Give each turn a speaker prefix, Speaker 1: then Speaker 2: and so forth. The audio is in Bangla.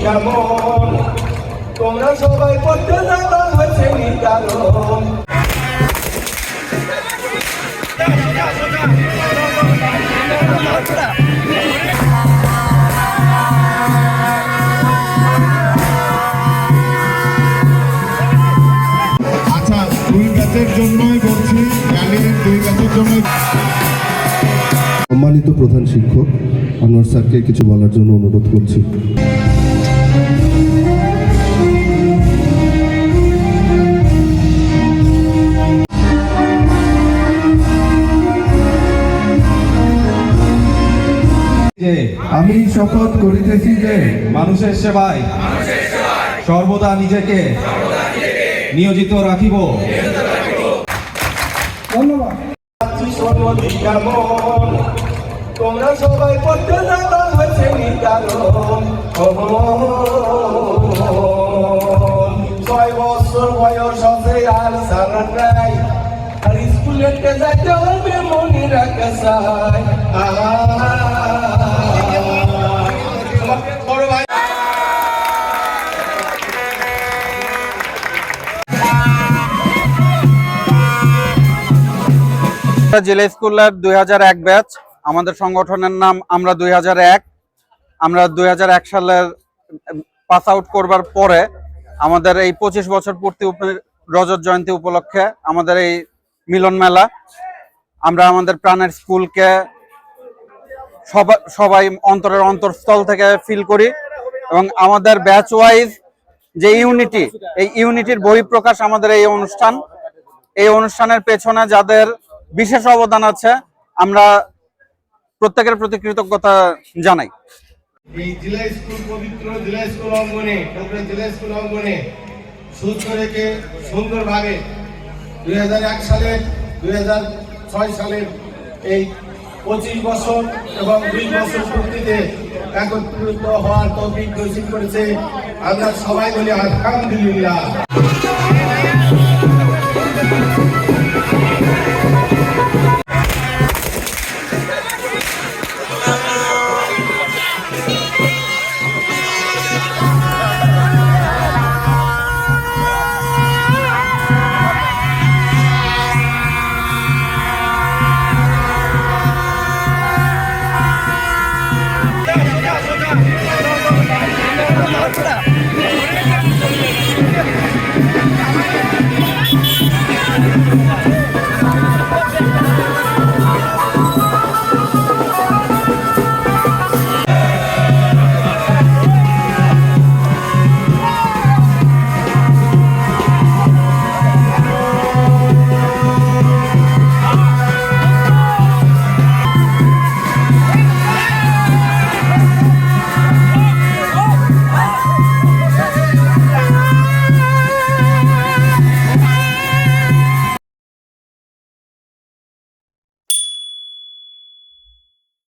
Speaker 1: কেমন তোমরা সবাই পড়তে যাওয়া হয়েছে নির্ধারণ।
Speaker 2: আচ্ছা, দুই ব্যাচের জন্যই বলছি, গ্যালারির দুই ব্যাচের জন্যই।
Speaker 3: সম্মানিত প্রধান শিক্ষক আনোয়ার স্যারকে কিছু বলার জন্য অনুরোধ করছি।
Speaker 4: আমি শপথ করিতেছি যে মানুষের সেবায় সর্বদা নিজেকে নিয়োজিত রাখিব।
Speaker 1: ধন্যবাদ। কেমন তোমরা সবাই পড়তে যাওয়া হয়েছে নির্ধারণ। 6 বছর বয়স আছে আর সারা নাই, আর স্কুলেতে যাইতে হবে মনে রাখা চাই। বড় ভাই
Speaker 5: জেলা স্কুলের 2001 ব্যাচ। আমাদের সংগঠনের নাম আমরা 2001। আমরা 2001 সালের পাস আউট করবার পরে আমাদের এই 25 বছর পূর্তি রজত জয়ন্তী উপলক্ষে আমাদের এই মিলন মেলা। আমরা আমাদের প্রাণের স্কুলকে সবাই অন্তরের অন্তরস্থল থেকে ফিল করি এবং আমাদের ব্যাচ ওয়াইজ যে ইউনিটি, এই ইউনিটির বহিঃপ্রকাশ আমাদের এই অনুষ্ঠান। এই অনুষ্ঠানের পেছনে যাদের বিশেষ অবদান আছে আমরা প্রত্যেকের প্রতি কৃতজ্ঞতা জানাই।
Speaker 1: এই জেলা স্কুল, পবিত্র জেলা স্কুল অঙ্গনে, জেলা স্কুল অঙ্গনে সুস্থ রেখে সুন্দরভাবে 2001 সালের 2006 সালের এই 25 বছর এবং 2 বছর পূর্তিতে একত্রিত হওয়ার তৌফিক নসিব করেছে। আমরা সবাই বলি আলহামদুলিল্লাহ।